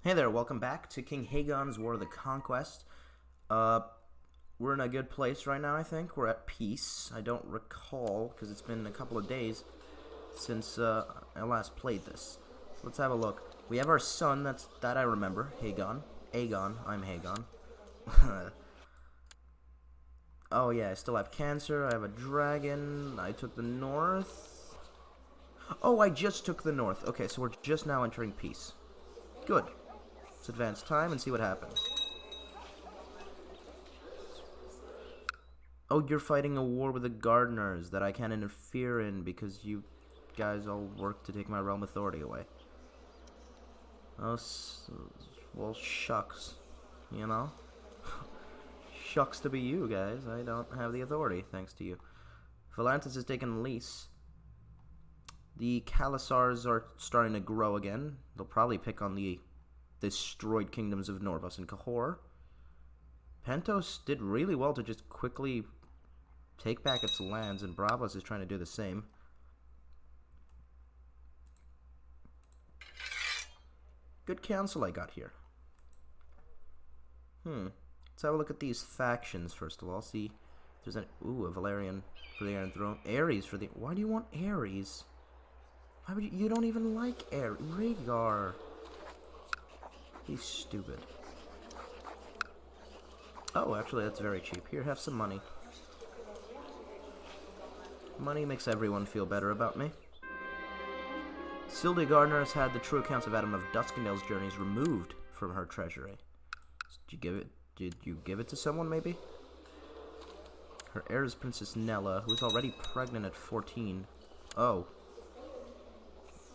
Hey there, welcome back to King Aegon's War of the Conquest. We're in a good place right now, I think. We're at peace. I don't recall, because it's been a couple of days since I last played this. So let's have a look. We have our son, that I remember, Aegon. Aegon, I'm Aegon. Oh yeah, I still have cancer, I have a dragon, I took the north. Oh, I just took the north. Okay, so we're just now entering peace. Good. Let's advance time and see what happens. Oh, you're fighting a war with the gardeners that I can't interfere in because you guys all work to take my realm authority away. Oh, well, shucks. You know? Shucks to be you guys. I don't have the authority, thanks to you. Volantis has taken lease. The Khalasars are starting to grow again. They'll probably pick on the destroyed kingdoms of Norvus and Cahor. Pentos did really well to just quickly take back its lands, and Bravos is trying to do the same. Good council I got here. Let's have a look at these factions first of all. See if there's any. Ooh, a Valerian for the Iron Throne. Ares for the. Why do you want Ares? Why would you don't even like Ares? Rhaegar. He's stupid. Oh, actually, that's very cheap. Here, have some money. Money makes everyone feel better about me. Sylvia Gardner has had the true accounts of Adam of Duskendale's journeys removed from her treasury. Did you give it to someone, maybe? Her heir is Princess Nella, who is already pregnant at 14. Oh.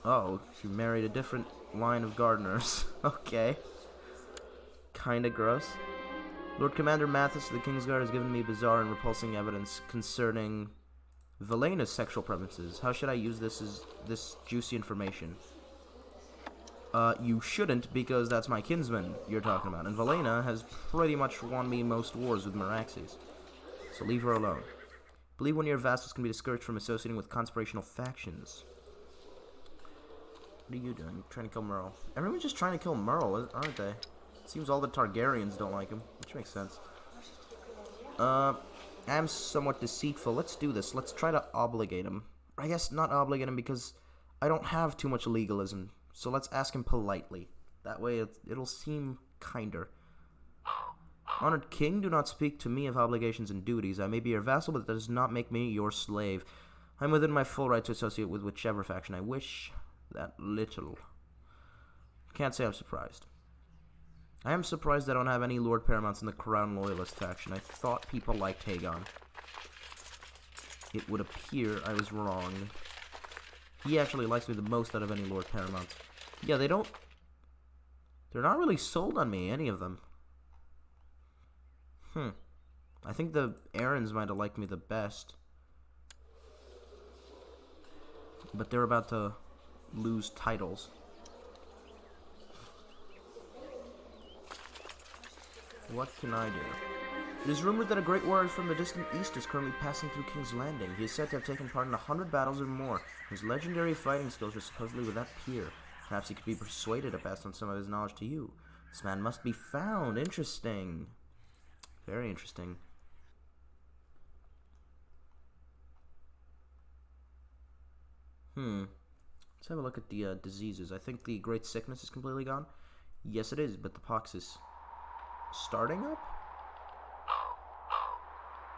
Oh, she married a different line of gardeners. Okay. Kinda gross. Lord Commander Mathis of the Kingsguard has given me bizarre and repulsing evidence concerning Velena's sexual preferences. How should I use this juicy information? You shouldn't, because that's my kinsman you're talking about. And Velena has pretty much won me most wars with Meraxes. So leave her alone. Believe one of your vassals can be discouraged from associating with conspirational factions. What are you doing? Trying to kill Merle. Everyone's just trying to kill Merle, aren't they? It seems all the Targaryens don't like him, which makes sense. I'm somewhat deceitful. Let's do this. Let's try to obligate him. I guess not obligate him because I don't have too much legalism. So let's ask him politely. That way it'll seem kinder. Honored King, do not speak to me of obligations and duties. I may be your vassal, but that does not make me your slave. I'm within my full right to associate with whichever faction I wish. That little. Can't say I'm surprised. I am surprised I don't have any Lord Paramounts in the Crown Loyalist faction. I thought people liked Aegon. It would appear I was wrong. He actually likes me the most out of any Lord Paramounts. Yeah, they're not really sold on me, any of them. I think the Aarons might have liked me the best. But they're about to lose titles. What can I do? It is rumored that a great warrior from the distant east is currently passing through King's Landing. He is said to have taken part in 100 battles or more. His legendary fighting skills are supposedly without peer. Perhaps he could be persuaded to pass on some of his knowledge to you. This man must be found. Interesting. Very interesting. Let's have a look at the diseases. I think the Great Sickness is completely gone. Yes, it is, but the pox is starting up?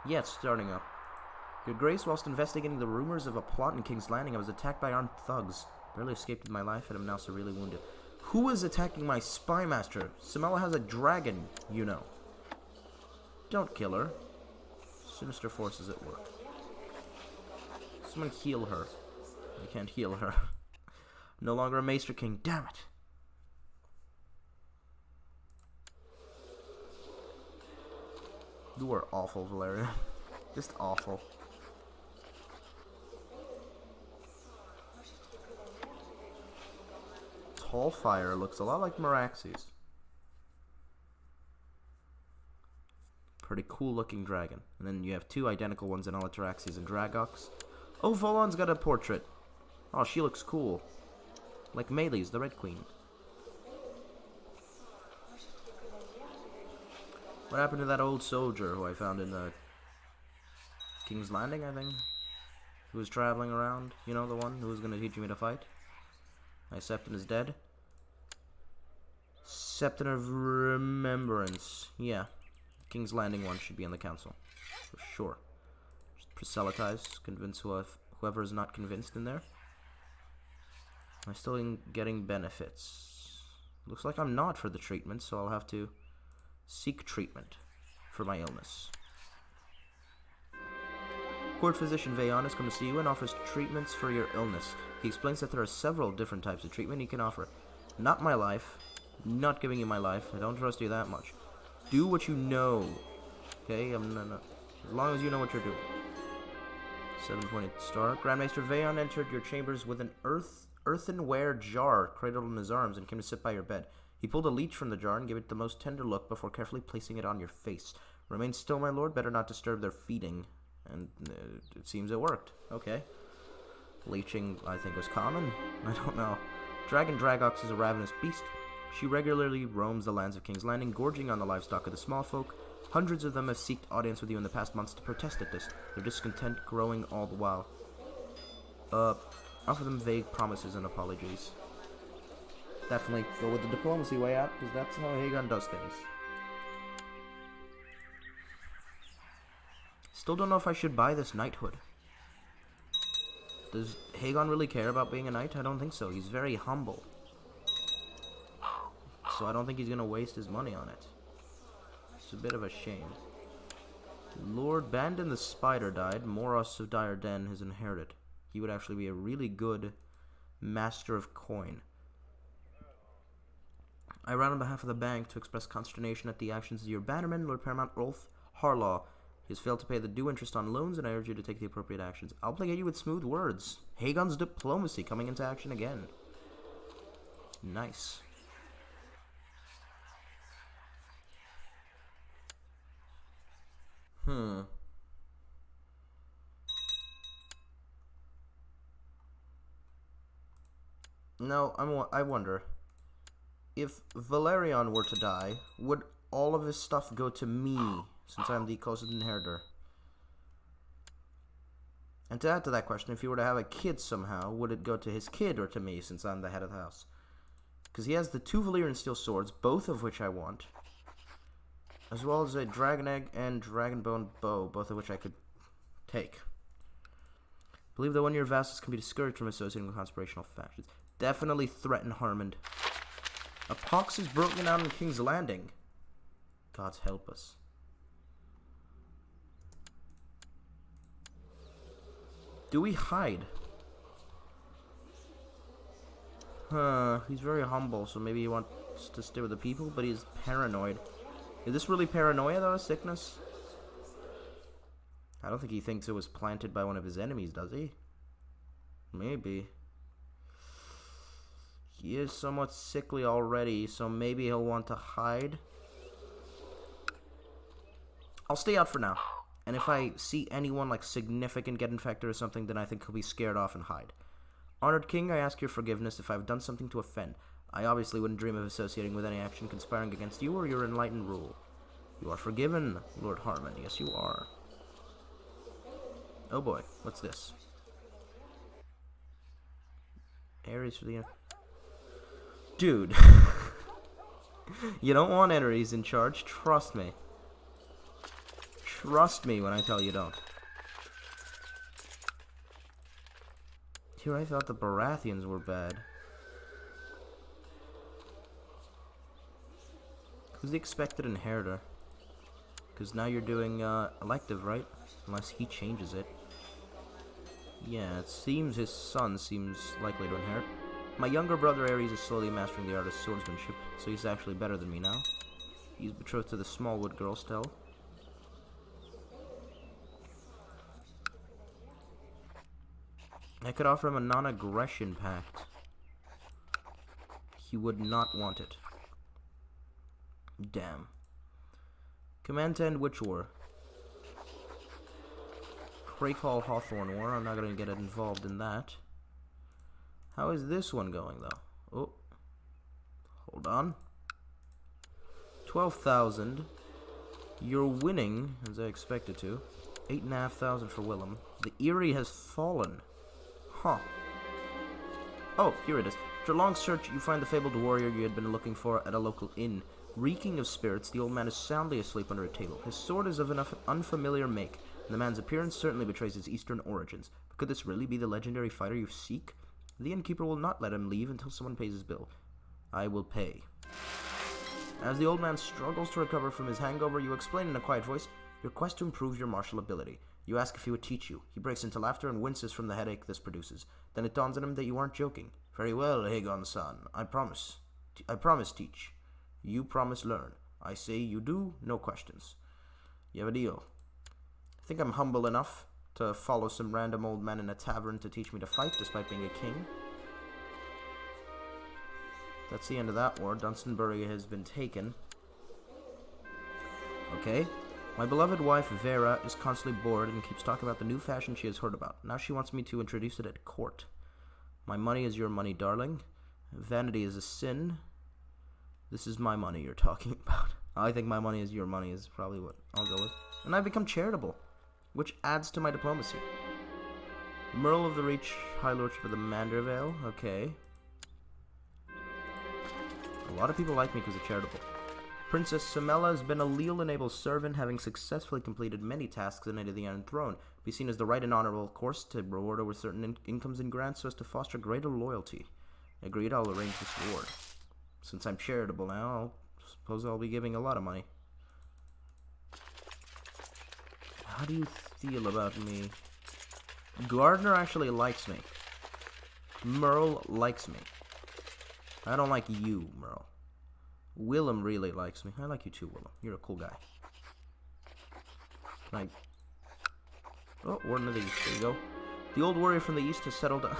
Yeah, it's starting up. Your Grace, whilst investigating the rumors of a plot in King's Landing, I was attacked by armed thugs. Barely escaped with my life, and am now severely wounded. Who is attacking my spy master? Samela has a dragon, you know. Don't kill her. Sinister forces at work. Someone heal her. I can't heal her. No longer a Maester King. Damn it. You are awful, Valeria. Just awful. Tall Fire looks a lot like Meraxes. Pretty cool looking dragon. And then you have two identical ones in Alatraxes and Dragox. Oh, Volon's got a portrait. Oh, she looks cool. Like Melee's, the Red Queen. What happened to that old soldier who I found in the King's Landing, I think? Who was traveling around? You know, the one who was going to teach me to fight? My Septon is dead. Septon of Remembrance. Yeah. King's Landing one should be on the council. For sure. Just proselytize. Convince whoever is not convinced in there. I'm still getting benefits. Looks like I'm not for the treatment, so I'll have to seek treatment for my illness. Court physician Aegon has come to see you and offers treatments for your illness. He explains that there are several different types of treatment he can offer. Not my life. Not giving you my life. I don't trust you that much. Do what you know. Okay? As long as you know what you're doing. 7-pointed star. Grandmaster Aegon entered your chambers with an earthenware jar cradled in his arms and came to sit by your bed. He pulled a leech from the jar and gave it the most tender look before carefully placing it on your face. Remain still, my lord. Better not disturb their feeding. And it seems it worked. Okay. Leeching, I think, was common. I don't know. Dragon Dragox is a ravenous beast. She regularly roams the lands of King's Landing, gorging on the livestock of the small folk. Hundreds of them have sought audience with you in the past months to protest at this, their discontent growing all the while. Offer them vague promises and apologies. Definitely go with the diplomacy way out, because that's how Aegon does things. Still don't know if I should buy this knighthood. Does Aegon really care about being a knight? I don't think so. He's very humble. So I don't think he's going to waste his money on it. It's a bit of a shame. Lord Bandon the Spider died. Moros of Dire Den has inherited. He would actually be a really good master of coin. I write on behalf of the bank to express consternation at the actions of your bannerman, Lord Paramount Rolf Harlaw. He has failed to pay the due interest on loans, and I urge you to take the appropriate actions. I'll placate you with smooth words. Aegon's diplomacy coming into action again. Nice. No, I wonder. If Valerion were to die, would all of his stuff go to me, since I'm the closest inheritor? And to add to that question, if he were to have a kid somehow, would it go to his kid or to me, since I'm the head of the house? Because he has the 2 Valyrian steel swords, both of which I want. As well as a Dragon Egg and Dragonbone bow, both of which I could take. Believe that one of your vassals can be discouraged from associating with conspirational factions. Definitely threaten Harmond. A pox is broken out in King's Landing. God's help us. Do we hide? He's very humble, so maybe he wants to stay with the people, but he's paranoid. Is this really paranoia, though, a sickness? I don't think he thinks it was planted by one of his enemies, does he? Maybe. He is somewhat sickly already, so maybe he'll want to hide. I'll stay out for now. And if I see anyone, like, significant get infected or something, then I think he'll be scared off and hide. Honored King, I ask your forgiveness if I've done something to offend. I obviously wouldn't dream of associating with any action conspiring against you or your enlightened rule. You are forgiven, Lord Harmon. Yes, you are. Oh boy, what's this? Ares for the... Dude. You don't want Ares in charge, trust me. Trust me when I tell you don't. Here I thought the Baratheons were bad. Who's the expected inheritor? Because now you're doing elective, right? Unless he changes it. Yeah, it seems his son seems likely to inherit. My younger brother Ares is slowly mastering the art of swordsmanship, so he's actually better than me now. He's betrothed to the Smallwood girl still. I could offer him a non-aggression pact. He would not want it. Damn. Command to end Witch War. Craycall Hawthorne War. I'm not going to get involved in that. How is this one going, though? Oh. Hold on. 12,000. You're winning, as I expected to. 8,500 for Willem. The Eyrie has fallen. Huh. Oh, here it is. After a long search, you find the fabled warrior you had been looking for at a local inn. Reeking of spirits, the old man is soundly asleep under a table. His sword is of an unfamiliar make, and the man's appearance certainly betrays his eastern origins. But could this really be the legendary fighter you seek? The innkeeper will not let him leave until someone pays his bill. I will pay. As the old man struggles to recover from his hangover, you explain in a quiet voice your quest to improve your martial ability. You ask if he would teach you. He breaks into laughter and winces from the headache this produces. Then it dawns on him that you aren't joking. Very well, Aegon-san. I promise. I promise teach. You promise learn. I say you do, no questions. You have a deal. I think I'm humble enough to follow some random old man in a tavern to teach me to fight, despite being a king. That's the end of that war. Dunstanbury has been taken. Okay. My beloved wife, Vera, is constantly bored and keeps talking about the new fashion she has heard about. Now she wants me to introduce it at court. My money is your money, darling. Vanity is a sin. This is my money you're talking about. I think my money is your money is probably what I'll go with. And I've become charitable, which adds to my diplomacy. Merle of the Reach, High Lordship of the Mandervale. Okay. A lot of people like me because of charitable. Princess Samela has been a leal-enabled servant, having successfully completed many tasks in Knight of the Iron Throne. Be seen as the right and honorable course to reward her with certain incomes and grants so as to foster greater loyalty. Agreed, I'll arrange this reward. Since I'm charitable now, I suppose I'll be giving a lot of money. How do you feel about me? Gardner actually likes me. Merle likes me. I don't like you, Merle. Willem really likes me. I like you too, Willem. You're a cool guy. Can I... Oh, Warden of the East. There you go. The old warrior from the East has settled down...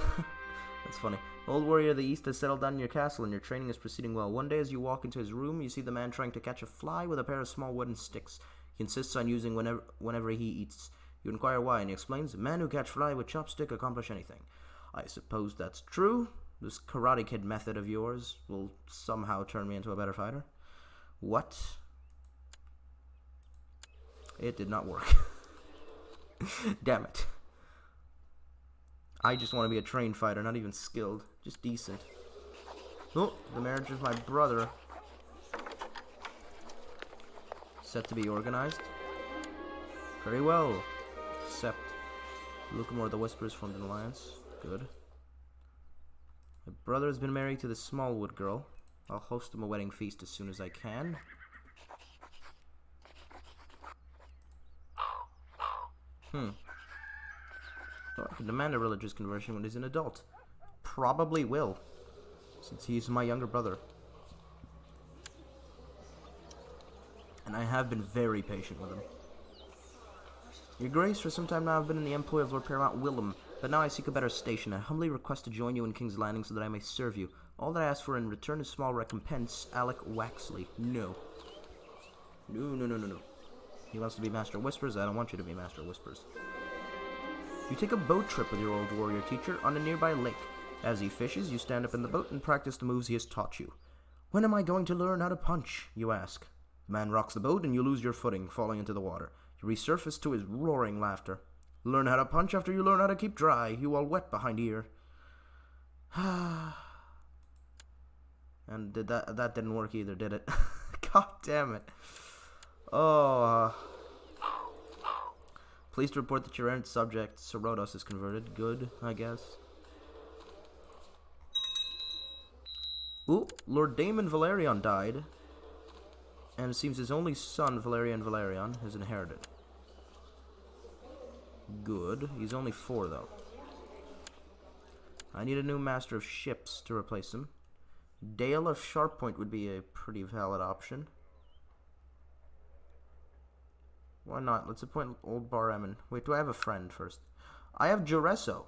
That's funny. The old warrior of the East has settled down in your castle and your training is proceeding well. One day as you walk into his room, you see the man trying to catch a fly with a pair of small wooden sticks. He insists on using whenever he eats. You inquire why, and he explains, a man who catch fly with chopstick accomplish anything. I suppose that's true. This Karate Kid method of yours will somehow turn me into a better fighter. What? It did not work. Damn it. I just want to be a trained fighter, not even skilled. Just decent. Oh, the marriage of my brother. Set to be organized. Very well. Except Lucamore the Whispers formed an alliance. Good. My brother has been married to the Smallwood girl. I'll host him a wedding feast as soon as I can. Well, I can demand a religious conversion when he's an adult. Probably will, since he's my younger brother. And I have been very patient with him. Your Grace, for some time now I've been in the employ of Lord Paramount Willem, but now I seek a better station. I humbly request to join you in King's Landing so that I may serve you. All that I ask for in return is small recompense. Alec Waxley. No. No. He wants to be Master of Whispers. I don't want you to be Master of Whispers. You take a boat trip with your old warrior teacher on a nearby lake. As he fishes, you stand up in the boat and practice the moves he has taught you. When am I going to learn how to punch? You ask. The man rocks the boat and you lose your footing, falling into the water. You resurface to his roaring laughter. Learn how to punch after you learn how to keep dry, you all wet behind ear. And that didn't work either, did it? God damn it. Oh, pleased to report that your errant subject, Sorodos, is converted. Good, I guess. Ooh, Lord Damon Valerion died. And it seems his only son, Valerian has inherited. Good. He's only 4, though. I need a new master of ships to replace him. Dale of Sharppoint would be a pretty valid option. Why not? Let's appoint old Bar Emin. Wait, do I have a friend first? I have Juresso.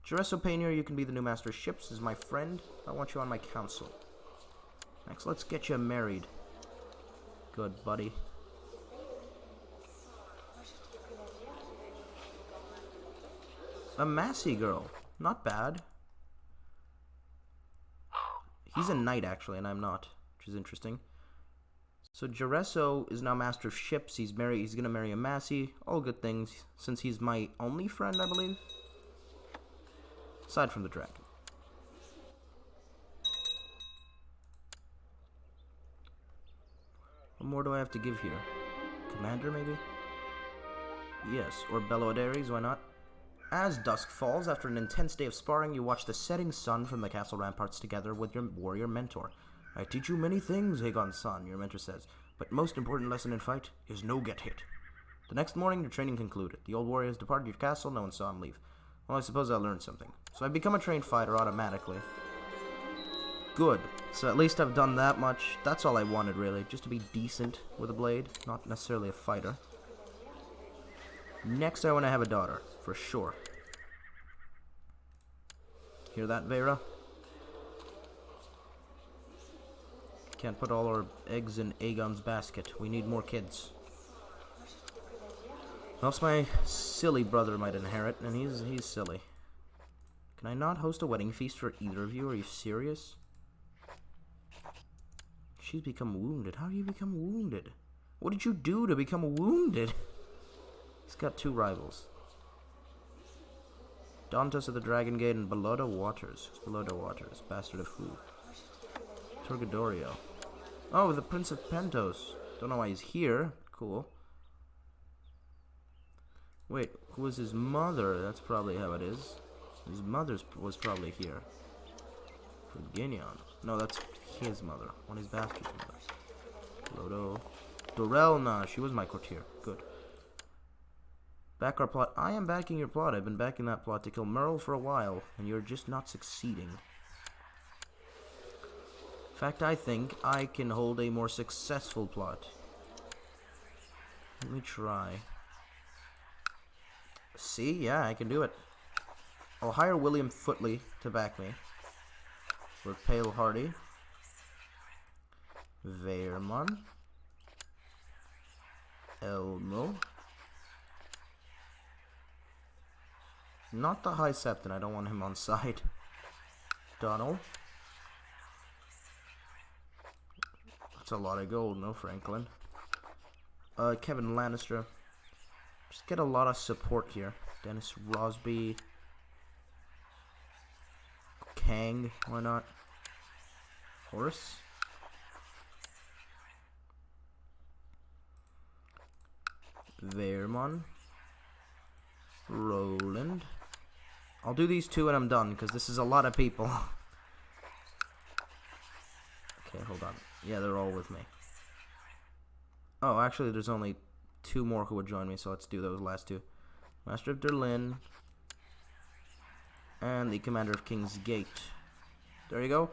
Juresso Painter, you can be the new master of ships as my friend. I want you on my council. Next, let's get you married. Good, buddy. A Massey girl. Not bad. He's a knight, actually, and I'm not, which is interesting. So Jaresso is now master of ships. He's gonna marry a Massey. All good things, since he's my only friend, I believe. Aside from the dragon. What more do I have to give here? Commander, maybe? Yes, or Bellodaries, why not? As dusk falls, after an intense day of sparring, you watch the setting sun from the castle ramparts together with your warrior mentor. I teach you many things, Aegon's son, your mentor says, but most important lesson in fight is no get hit. The next morning, your training concluded. The old warrior has departed your castle, no one saw him leave. Well, I suppose I learned something. So I've become a trained fighter automatically. Good. So at least I've done that much. That's all I wanted, really. Just to be decent with a blade, not necessarily a fighter. Next, I want to have a daughter, for sure. Hear that, Vera? Can't put all our eggs in Aegon's basket. We need more kids. Else my silly brother might inherit, and he's silly. Can I not host a wedding feast for either of you? Are you serious? She's become wounded. How do you become wounded? What did you do to become wounded? He's got two rivals. Dantos of the Dragon Gate and Beloda Waters. Beloda Waters. Bastard of who? Torgadorio. Oh, the Prince of Pentos. Don't know why he's here. Cool. Wait, who was his mother? That's probably how it is. His mother was probably here. Virginion. No, that's his mother. One of his bastard's mother. Lodo. Dorelna. She was my courtier. Good. Back our plot. I am backing your plot. I've been backing that plot to kill Merle for a while, and you're just not succeeding. In fact, I think I can hold a more successful plot. Let me try. See? Yeah, I can do it. I'll hire William Footley to back me. With Pale Hardy. Veerman. Elmo. Not the High Septon, I don't want him on side. Donald. That's a lot of gold, no Franklin. Kevin Lannister. Just get a lot of support here. Dennis Rosby. Kang, why not? Horace. Veerman. Roland. I'll do these two and I'm done, because this is a lot of people. Okay, hold on. Yeah, they're all with me. Oh, actually, there's only two more who would join me, so let's do those last two. Master of Derlin. And the Commander of King's Gate. There you go.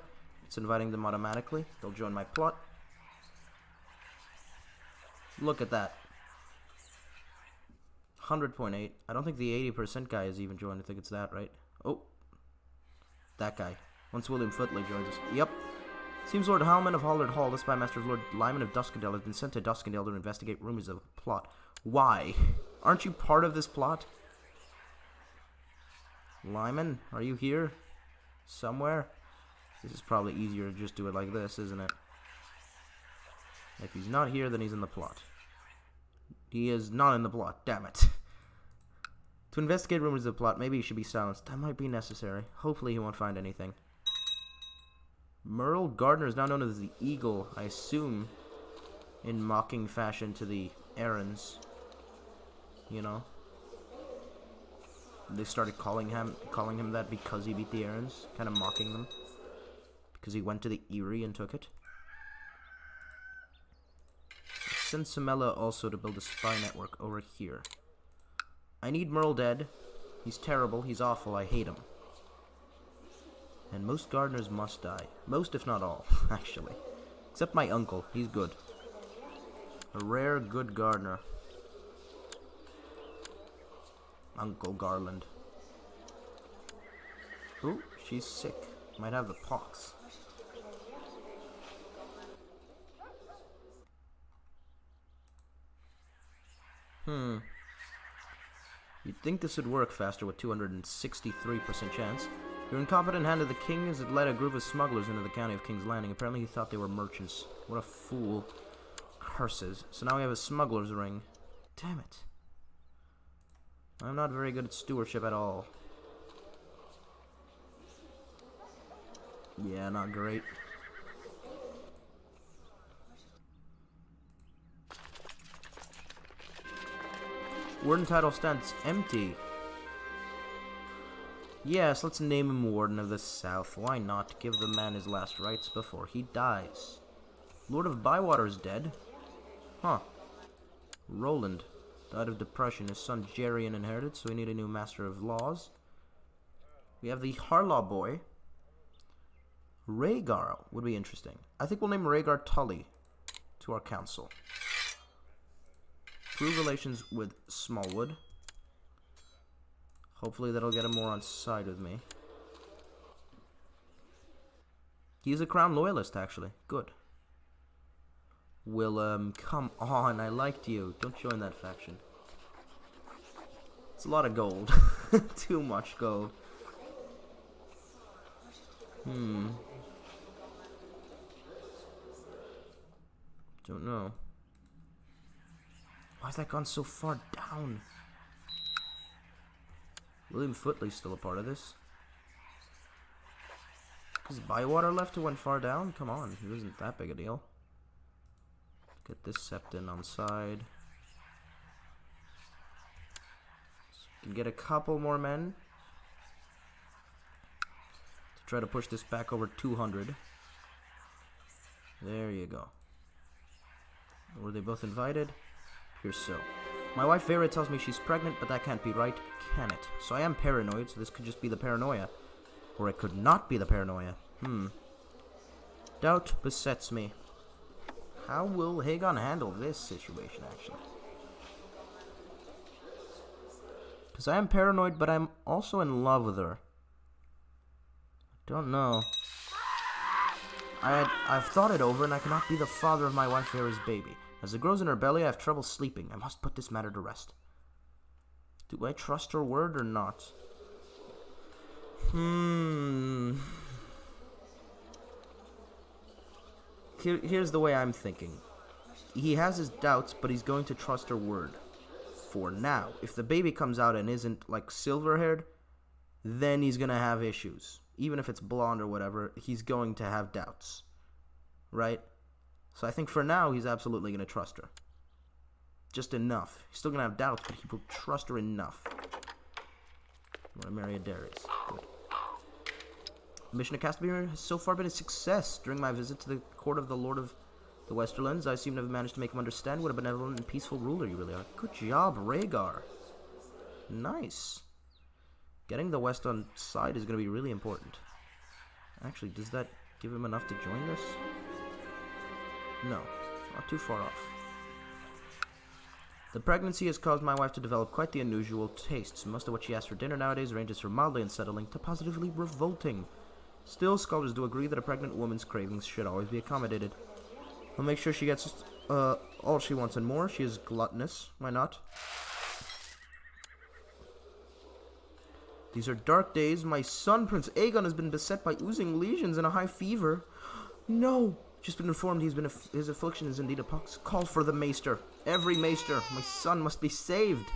It's inviting them automatically. They'll join my plot. Look at that. 100.8. I don't think the 80% guy has even joined. I think it's that, right? Oh. That guy. Once William Footley joins us. Yep. Seems Lord Howman of Hollard Hall, the spy master of Lord Lyman of Duskendale, has been sent to Duskendale to investigate rumors of a plot. Why? Aren't you part of this plot? Lyman, are you here? Somewhere? This is probably easier to just do it like this, isn't it? If he's not here, then he's in the plot. He is not in the plot, damn it. To investigate rumors of the plot, maybe he should be silenced. That might be necessary. Hopefully he won't find anything. Merle Gardner is now known as the Eagle, I assume, in mocking fashion to the errands. You know? They started calling him that because he beat the errands, kind of mocking them. Because he went to the Eyrie and took it. Send Samela also to build a spy network over here. I need Merle dead. He's terrible, he's awful, I hate him. And most gardeners must die. Most, if not all, actually. Except my uncle, he's good. A rare, good gardener. Uncle Garland. Ooh, she's sick. Might have the pox. You'd think this would work faster with 263% chance. Your incompetent hand of the king has led a group of smugglers into the county of King's Landing. Apparently he thought they were merchants. What a fool. Curses. So now we have a smuggler's ring. Damn it. I'm not very good at stewardship at all. Yeah, not great. Warden title stands empty. Yes, let's name him Warden of the South. Why not? Give the man his last rites before he dies. Lord of Bywater is dead. Huh. Roland died of depression. His son Jerian inherited, so we need a new Master of Laws. We have the Harlaw boy. Rhaegar would be interesting. I think we'll name Rhaegar Tully to our council. Improve relations with Smallwood. Hopefully that'll get him more on side with me. He's a Crown Loyalist, actually. Good. Willem, come on, I liked you. Don't join that faction. It's a lot of gold. Too much gold. Don't know. Why's that gone so far down? William Footley's still a part of this. Because Bywater left who went far down? Come on, it isn't that big a deal. Get this Septon on side. So can get a couple more men to try to push this back over 200. There you go. Were they both invited? Here's so. My wife Vera tells me she's pregnant, but that can't be right, can it? So I am paranoid, so this could just be the paranoia. Or it could not be the paranoia. Doubt besets me. How will Aegon handle this situation, actually? Because I am paranoid, but I'm also in love with her. Don't know. I've thought it over, and I cannot be the father of my wife Vera's baby. As it grows in her belly, I have trouble sleeping. I must put this matter to rest. Do I trust her word or not? Here's the way I'm thinking. He has his doubts, but he's going to trust her word. For now. If the baby comes out and isn't, like, silver-haired, then he's going to have issues. Even if it's blonde or whatever, he's going to have doubts. Right? So I think for now, he's absolutely going to trust her. Just enough. He's still going to have doubts, but he will trust her enough. I want to marry a Darius. Good. The mission of Castamere has so far been a success. During my visit to the court of the Lord of the Westerlands, I seem to have managed to make him understand what a benevolent and peaceful ruler you really are. Good job, Rhaegar. Nice. Getting the West on side is going to be really important. Actually, does that give him enough to join this? No, not too far off. The pregnancy has caused my wife to develop quite the unusual tastes. Most of what she asks for dinner nowadays ranges from mildly unsettling to positively revolting. Still, scholars do agree that a pregnant woman's cravings should always be accommodated. I'll make sure she gets all she wants and more. She is gluttonous. Why not? These are dark days. My son, Prince Aegon, has been beset by oozing lesions and a high fever. No! Just been informed his affliction is indeed a pox. Call for the maester. Every maester. My son must be saved.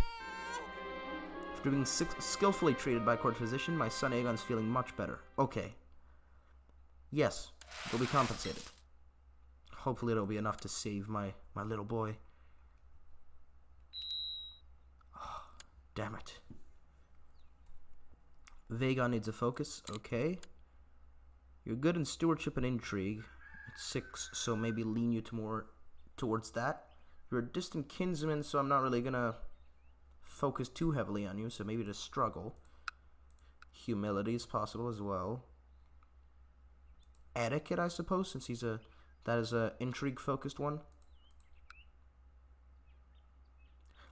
After being skillfully treated by a court physician, my son Aegon's feeling much better. Okay. Yes, he'll be compensated. Hopefully it'll be enough to save my little boy. Oh, damn it. Aegon needs a focus. Okay. You're good in stewardship and intrigue. It's 6, so maybe lean you to more towards that. You're a distant kinsman, so I'm not really gonna focus too heavily on you, so maybe to struggle. Humility is possible as well. Etiquette, I suppose, since that is a intrigue focused one.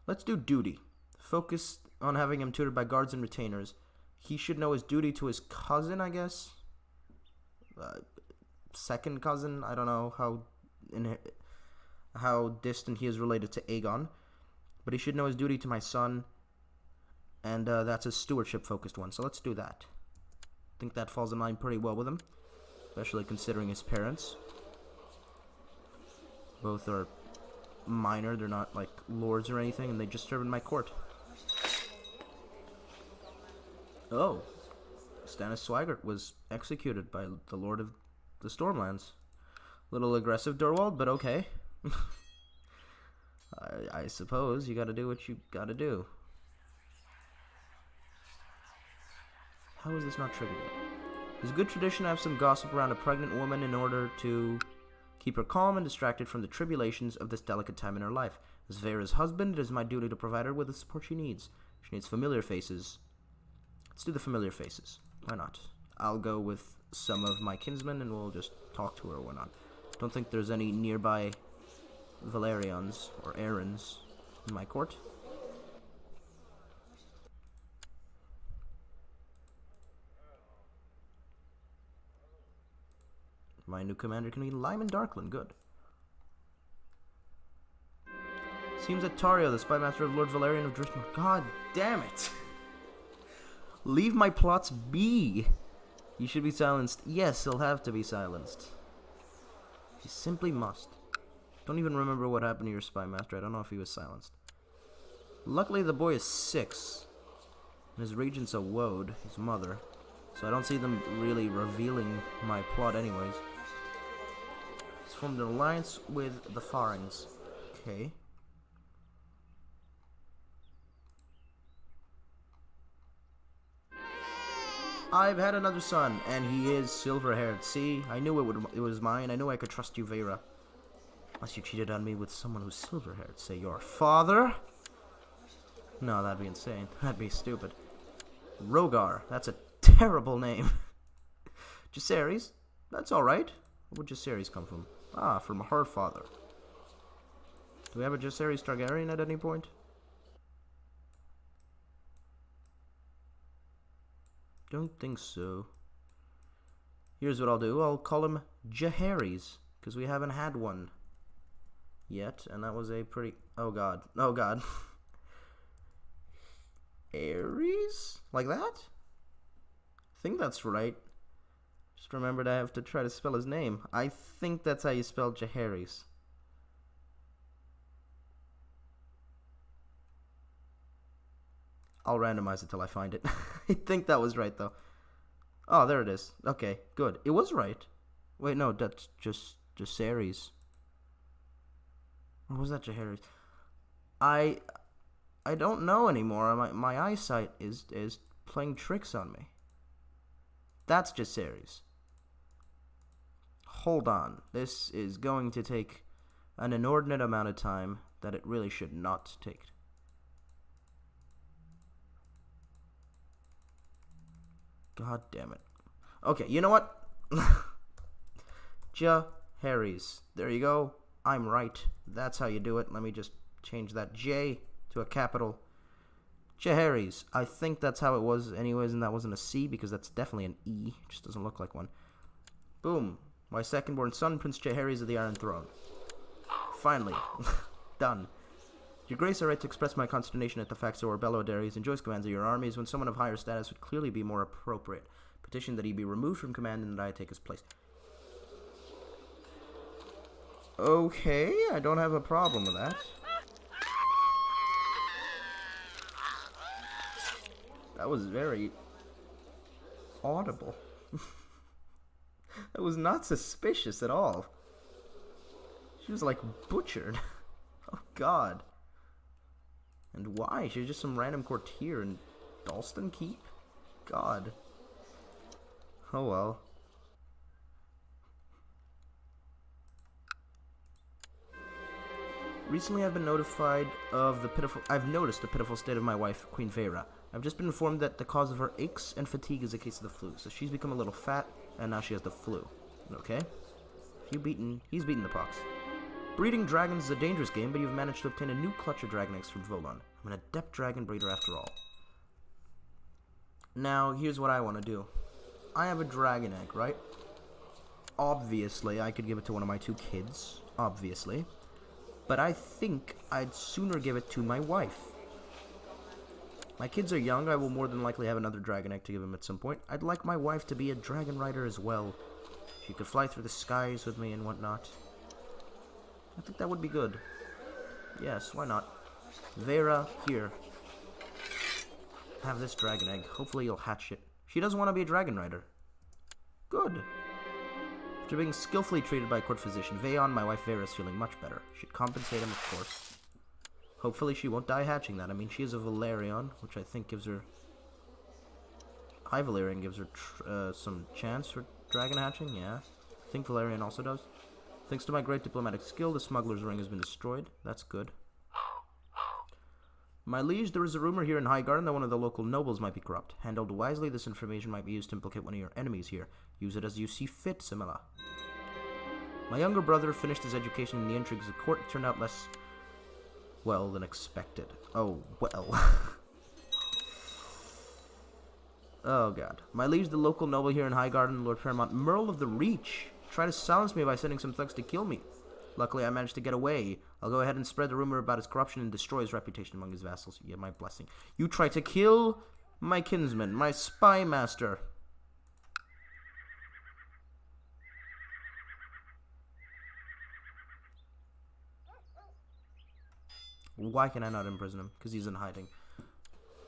Let's do duty. Focus on having him tutored by guards and retainers. He should know his duty to his cousin, I guess. Second cousin. I don't know how distant he is related to Aegon, but he should know his duty to my son, and that's a stewardship focused one. So let's do that. I think that falls in line pretty well with him, especially considering his parents. Both are minor. They're not like lords or anything, and they just serve in my court. Oh, Stannis Swaggart was executed by the Lord of the Stormlands. Little aggressive, Dorwald, but okay. I suppose you gotta do what you gotta do. How is this not triggered yet? It's a good tradition to have some gossip around a pregnant woman in order to keep her calm and distracted from the tribulations of this delicate time in her life. As Vera's husband, it is my duty to provide her with the support she needs. She needs familiar faces. Let's do the familiar faces. Why not? I'll go with some of my kinsmen and we'll just talk to her or whatnot. Don't think there's any nearby Valerians or Aarons in my court. My new commander can be Lyman Darkland. Good. Seems that Tario, the spymaster of Lord Valerian of Driftmark. God damn it! Leave my plots be! You should be silenced. Yes, he'll have to be silenced. He simply must. Don't even remember what happened to your spymaster. I don't know if he was silenced. Luckily, the boy is 6. And his regent's a woad, his mother. So I don't see them really revealing my plot anyways. He's formed an alliance with the Farings. Okay. I've had another son, and he is silver-haired. See, I knew it was mine. I knew I could trust you, Vera. Unless you cheated on me with someone who's silver-haired. Say your father? No, that'd be insane. That'd be stupid. Rogar. That's a terrible name. Jacaerys? That's alright. Where would Jacaerys come from? Ah, from her father. Do we have a Jacaerys Targaryen at any point? Don't think so. Here's what I'll do. I'll call him Jaehaerys, because we haven't had one yet, and that was a pretty... Oh god. Oh god. Ares? Like that? I think that's right. Just remembered I have to try to spell his name. I think that's how you spell Jaehaerys. I'll randomize it till I find it. I think that was right, though. Oh, there it is. Okay, good. It was right. Wait, no, that's just Jacaerys. Or was that Jaehaerys? I don't know anymore. My eyesight is playing tricks on me. That's Jacaerys. Hold on. This is going to take an inordinate amount of time that it really should not take. God damn it. Okay, you know what? Jaehaerys. There you go. I'm right. That's how you do it. Let me just change that J to a capital. Jaehaerys. I think that's how it was anyways, and that wasn't a C because that's definitely an E. It just doesn't look like one. Boom. My second-born son, Prince Jaehaerys of the Iron Throne. Finally. Done. Your Grace, I write to express my consternation at the fact that Orbello Darius enjoys commands of your armies when someone of higher status would clearly be more appropriate. Petition that he be removed from command and that I take his place. Okay, I don't have a problem with that. That was very audible. That was not suspicious at all. She was like butchered. Oh god. And why? She's just some random courtier in Dalston Keep? God. Oh well. Recently I've been notified of the I've noticed the pitiful state of my wife, Queen Vera. I've just been informed that the cause of her aches and fatigue is a case of the flu. So she's become a little fat, and now she has the flu. Okay? He's beaten the pox. Breeding dragons is a dangerous game, but you've managed to obtain a new clutch of dragon eggs from Volon. I'm an adept dragon breeder after all. Now, here's what I want to do. I have a dragon egg, right? Obviously, I could give it to one of my 2 kids. Obviously. But I think I'd sooner give it to my wife. My kids are young. I will more than likely have another dragon egg to give them at some point. I'd like my wife to be a dragon rider as well. She could fly through the skies with me and whatnot. I think that would be good. Yes, why not? Vera, here. Have this dragon egg. Hopefully you'll hatch it. She doesn't want to be a dragon rider. Good. After being skillfully treated by a court physician, Aegon, my wife Vera, is feeling much better. Should compensate him, of course. Hopefully she won't die hatching that. I mean, she is a Valerion, which I think gives her... High Valerian gives her some chance for dragon hatching, yeah. I think Valerian also does. Thanks to my great diplomatic skill, the smuggler's ring has been destroyed. That's good. My liege, there is a rumor here in Highgarden that one of the local nobles might be corrupt. Handled wisely, this information might be used to implicate one of your enemies here. Use it as you see fit, Simila. My younger brother finished his education in the Intrigues of court. It turned out less well than expected. Oh, well. Oh, God. My liege, the local noble here in Highgarden, Lord Paramount Merle of the Reach, tried to silence me by sending some thugs to kill me. Luckily, I managed to get away. I'll go ahead and spread the rumor about his corruption and destroy his reputation among his vassals. Yeah, my blessing. You tried to kill my kinsman, my spy master. Why can I not imprison him? Because he's in hiding.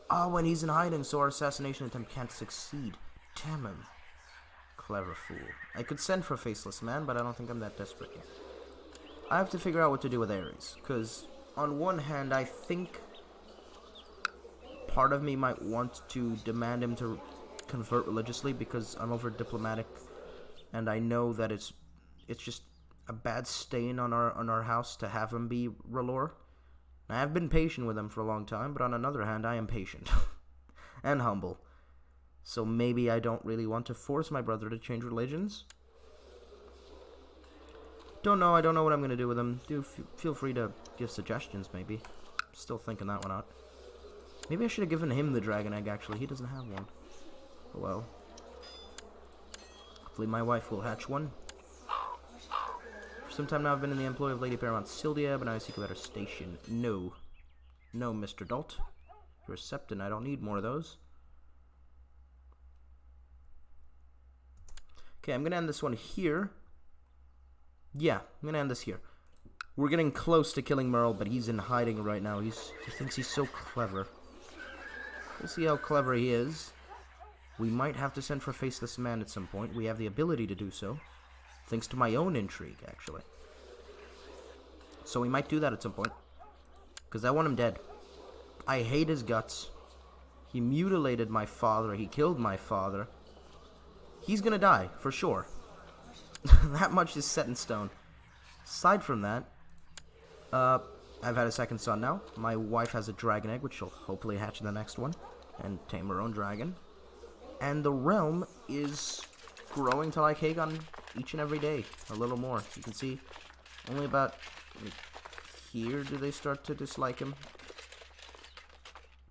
Oh, when he's in hiding, so our assassination attempt can't succeed. Damn him. Clever fool. I could send for Faceless Man, but I don't think I'm that desperate yet. I have to figure out what to do with Ares, because on one hand, I think part of me might want to demand him to convert religiously because I'm over diplomatic, and I know that it's just a bad stain on our house to have him be R'hllor. I have been patient with him for a long time, but on another hand, I am patient and humble. So maybe I don't really want to force my brother to change religions. Don't know. I don't know what I'm going to do with him. Do feel free to give suggestions, maybe. Still thinking that one out. Maybe I should have given him the dragon egg, actually. He doesn't have one. Oh, well. Hopefully my wife will hatch one. For some time now, I've been in the employ of Lady Paramount Syldia, but now I seek a better station. No. No, Mr. Dalt. You're a Septon. I don't need more of those. Okay, I'm going to end this one here. Yeah, I'm going to end this here. We're getting close to killing Merle, but he's in hiding right now. He thinks he's so clever. We'll see how clever he is. We might have to send for Faceless Man at some point. We have the ability to do so. Thanks to my own intrigue, actually. So we might do that at some point. Because I want him dead. I hate his guts. He mutilated my father. He killed my father. He's gonna die, for sure. That much is set in stone. Aside from that, I've had a second son now. My wife has a dragon egg, which she'll hopefully hatch in the next one. And tame her own dragon. And the realm is growing to like Aegon each and every day. A little more. You can see only about here do they start to dislike him.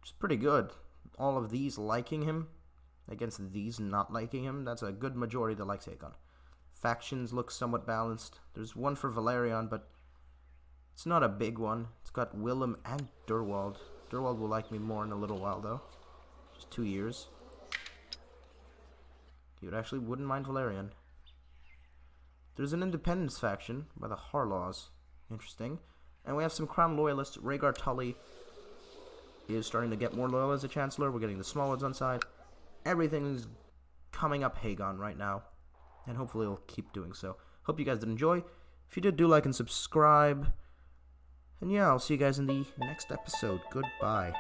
Which is pretty good. All of these liking him against these not liking him. That's a good majority that likes Aegon. Factions look somewhat balanced. There's one for Valerion, but it's not a big one. It's got Willem and Durwald. Durwald will like me more in a little while, though. Just 2 years. He actually wouldn't mind Valerion. There's an independence faction by the Harlaws. Interesting. And we have some crown loyalists. Rhaegar Tully is starting to get more loyal as a chancellor. We're getting the Smallwoods on side. Everything's coming up Aegon right now. And hopefully it'll keep doing so. Hope you guys did enjoy. If you did, do like and subscribe. And yeah, I'll see you guys in the next episode. Goodbye.